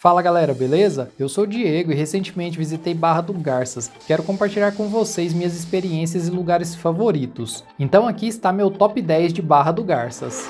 Fala galera, beleza? Eu sou o Diego e recentemente visitei Barra do Garças. Quero compartilhar com vocês minhas experiências e lugares favoritos. Então aqui está meu top 10 de Barra do Garças.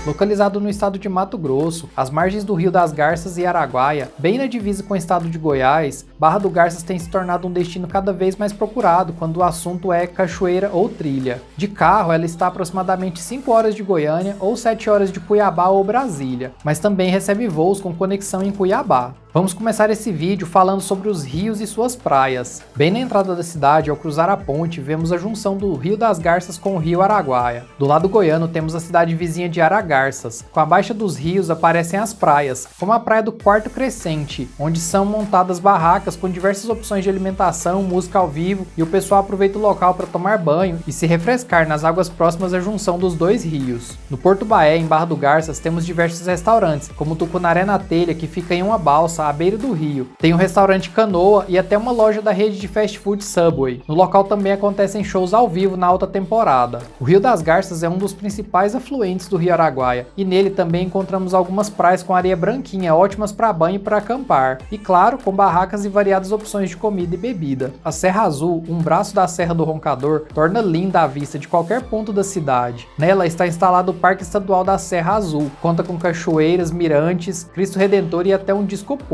Localizado no estado de Mato Grosso, às margens do Rio das Garças e Araguaia, bem na divisa com o estado de Goiás, Barra do Garças tem se tornado um destino cada vez mais procurado quando o assunto é cachoeira ou trilha. De carro, ela está a aproximadamente 5 horas de Goiânia ou 7 horas de Cuiabá ou Brasília, mas também recebe voos com conexão em Cuiabá. Vamos começar esse vídeo falando sobre os rios e suas praias. Bem na entrada da cidade, ao cruzar a ponte, vemos a junção do Rio das Garças com o Rio Araguaia. Do lado goiano temos a cidade vizinha de Aragarças. Com a baixa dos rios aparecem as praias, como a praia do Quarto Crescente, onde são montadas barracas com diversas opções de alimentação, música ao vivo e o pessoal aproveita o local para tomar banho e se refrescar nas águas próximas à junção dos dois rios. No Porto Baé, em Barra do Garças, temos diversos restaurantes, como o Tucunaré na Telha, que fica em uma balsa à beira do rio. Tem um restaurante Canoa e até uma loja da rede de fast food Subway. No local também acontecem shows ao vivo na alta temporada. O Rio das Garças é um dos principais afluentes do Rio Araguaia e nele também encontramos algumas praias com areia branquinha, ótimas para banho e para acampar. E claro, com barracas e variadas opções de comida e bebida. A Serra Azul, um braço da Serra do Roncador, torna linda a vista de qualquer ponto da cidade. Nela está instalado o Parque Estadual da Serra Azul. Conta com cachoeiras, mirantes, Cristo Redentor e até um discoporto.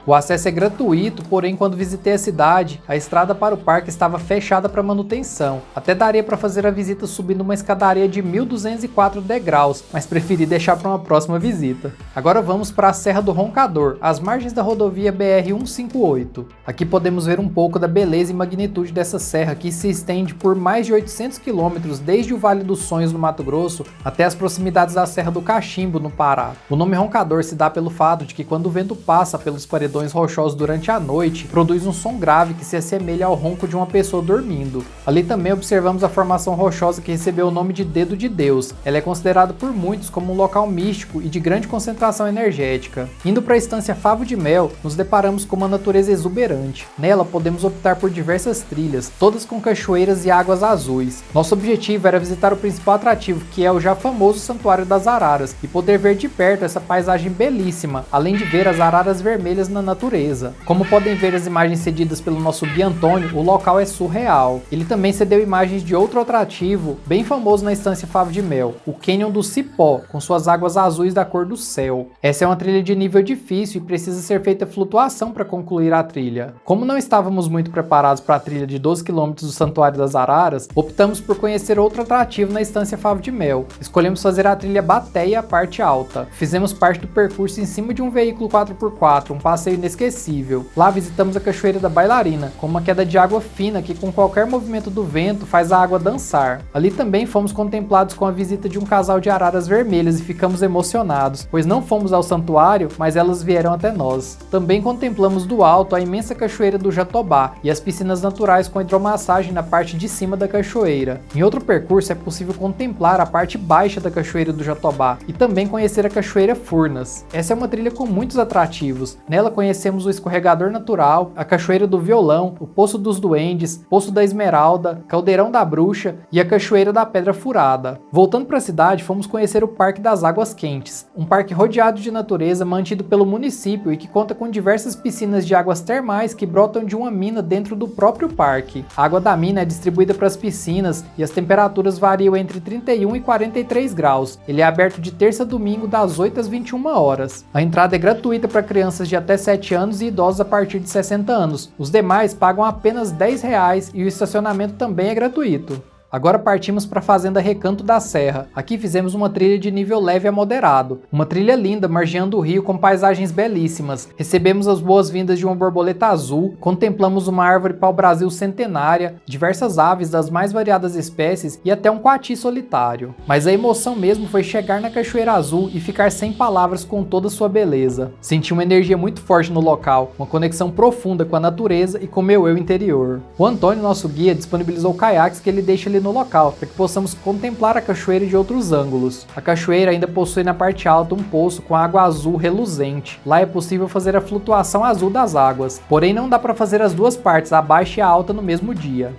O acesso é gratuito, porém quando visitei a cidade, a estrada para o parque estava fechada para manutenção. Até daria para fazer a visita subindo uma escadaria de 1.204 degraus, mas preferi deixar para uma próxima visita. Agora vamos para a Serra do Roncador, às margens da rodovia BR-158. Aqui podemos ver um pouco da beleza e magnitude dessa serra que se estende por mais de 800 quilômetros desde o Vale dos Sonhos no Mato Grosso até as proximidades da Serra do Cachimbo no Pará. O nome Roncador se dá pelo fato de que quando o vento passa pelos paredões rochosos durante a noite, produz um som grave que se assemelha ao ronco de uma pessoa dormindo. Ali também observamos a formação rochosa que recebeu o nome de Dedo de Deus. Ela é considerada por muitos como um local místico e de grande concentração energética. Indo para a estância Favo de Mel, nos deparamos com uma natureza exuberante. Nela podemos optar por diversas trilhas, todas com cachoeiras e águas azuis. Nosso objetivo era visitar o principal atrativo, que é o já famoso Santuário das Araras, e poder ver de perto essa paisagem belíssima, além de ver as araras vermelhas na natureza. Como podem ver as imagens cedidas pelo nosso guia Antônio, o local é surreal. Ele também cedeu imagens de outro atrativo, bem famoso na estância Favo de Mel, o Cânion do Cipó, com suas águas azuis da cor do céu. Essa é uma trilha de nível difícil e precisa ser feita flutuação para concluir a trilha. Como não estávamos muito preparados para a trilha de 12 km do Santuário das Araras, optamos por conhecer outro atrativo na estância Favo de Mel. Escolhemos fazer a trilha Bateia, a parte alta. Fizemos parte do percurso em cima de um veículo 4x4, um passeio inesquecível. Lá visitamos a Cachoeira da Bailarina, com uma queda de água fina que com qualquer movimento do vento faz a água dançar. Ali também fomos contemplados com a visita de um casal de araras vermelhas e ficamos emocionados, pois não fomos ao santuário, mas elas vieram até nós. Também contemplamos do alto a imensa Cachoeira do Jatobá e as piscinas naturais com hidromassagem na parte de cima da cachoeira. Em outro percurso é possível contemplar a parte baixa da Cachoeira do Jatobá e também conhecer a Cachoeira Furnas. Essa é uma trilha com muitos atrativos. Nela conhecemos o escorregador natural, a Cachoeira do Violão, o Poço dos Duendes, Poço da Esmeralda, Caldeirão da Bruxa e a Cachoeira da Pedra Furada. Voltando para a cidade, fomos conhecer o Parque das Águas Quentes, um parque rodeado de natureza mantido pelo município e que conta com diversas piscinas de águas termais que brotam de uma mina dentro do próprio parque. A água da mina é distribuída para as piscinas e as temperaturas variam entre 31 e 43 graus. Ele é aberto de terça a domingo das 8 às 21 horas. A entrada é gratuita para crianças de até 7 anos e idosos a partir de 60 anos. Os demais pagam apenas R$10 e o estacionamento também é gratuito. Agora partimos para a Fazenda Recanto da Serra. Aqui fizemos uma trilha de nível leve a moderado. Uma trilha linda, margeando o rio com paisagens belíssimas. Recebemos as boas-vindas de uma borboleta azul, contemplamos uma árvore pau-brasil centenária, diversas aves das mais variadas espécies e até um coati solitário. Mas a emoção mesmo foi chegar na Cachoeira Azul e ficar sem palavras com toda sua beleza. Senti uma energia muito forte no local, uma conexão profunda com a natureza e com meu eu interior. O Antônio, nosso guia, disponibilizou caiaques que ele deixa ali no local, para que possamos contemplar a cachoeira de outros ângulos. A cachoeira ainda possui na parte alta um poço com água azul reluzente. Lá é possível fazer a flutuação azul das águas, porém não dá para fazer as duas partes, a baixa e a alta, no mesmo dia.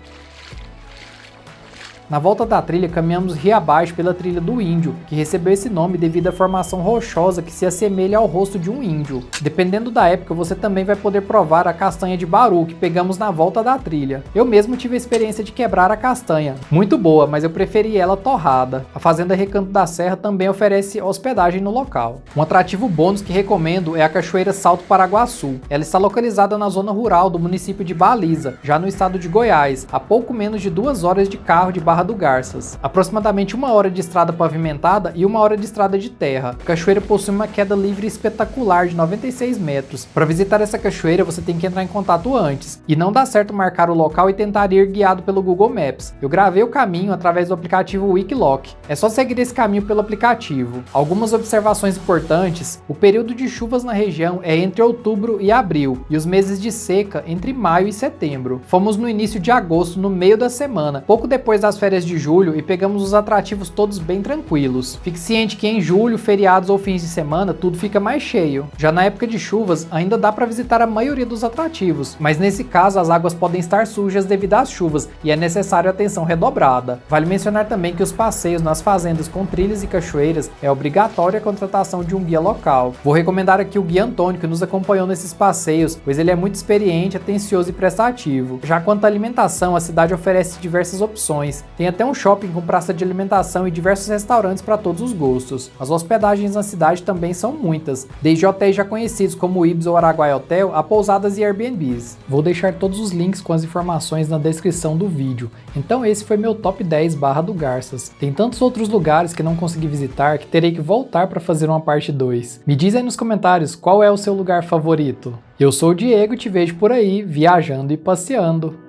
Na volta da trilha, caminhamos rio abaixo pela trilha do Índio, que recebeu esse nome devido à formação rochosa que se assemelha ao rosto de um índio. Dependendo da época, você também vai poder provar a castanha de baru que pegamos na volta da trilha. Eu mesmo tive a experiência de quebrar a castanha. Muito boa, mas eu preferi ela torrada. A Fazenda Recanto da Serra também oferece hospedagem no local. Um atrativo bônus que recomendo é a Cachoeira Salto Paraguaçu. Ela está localizada na zona rural do município de Baliza, já no estado de Goiás, a pouco menos de 2 horas de carro de Barra do Garças. Aproximadamente 1 hora de estrada pavimentada e 1 hora de estrada de terra. A cachoeira possui uma queda livre espetacular de 96 metros. Para visitar essa cachoeira, você tem que entrar em contato antes. E não dá certo marcar o local e tentar ir guiado pelo Google Maps. Eu gravei o caminho através do aplicativo Wikiloc. É só seguir esse caminho pelo aplicativo. Algumas observações importantes: o período de chuvas na região é entre outubro e abril, e os meses de seca entre maio e setembro. Fomos no início de agosto, no meio da semana, pouco depois das férias de julho, e pegamos os atrativos todos bem tranquilos. Fique ciente que em julho, feriados ou fins de semana, tudo fica mais cheio. Já na época de chuvas, ainda dá para visitar a maioria dos atrativos, mas nesse caso as águas podem estar sujas devido às chuvas e é necessário atenção redobrada. Vale mencionar também que os passeios nas fazendas com trilhas e cachoeiras é obrigatória a contratação de um guia local. Vou recomendar aqui o guia Antônio, que nos acompanhou nesses passeios, pois ele é muito experiente, atencioso e prestativo. Já quanto à alimentação, a cidade oferece diversas opções. Tem até um shopping com praça de alimentação e diversos restaurantes para todos os gostos. As hospedagens na cidade também são muitas, desde hotéis já conhecidos como o Ibis ou Araguaia Hotel a pousadas e Airbnbs. Vou deixar todos os links com as informações na descrição do vídeo. Então esse foi meu top 10 Barra do Garças. Tem tantos outros lugares que não consegui visitar que terei que voltar para fazer uma parte 2. Me diz aí nos comentários qual é o seu lugar favorito. Eu sou o Diego e te vejo por aí, viajando e passeando.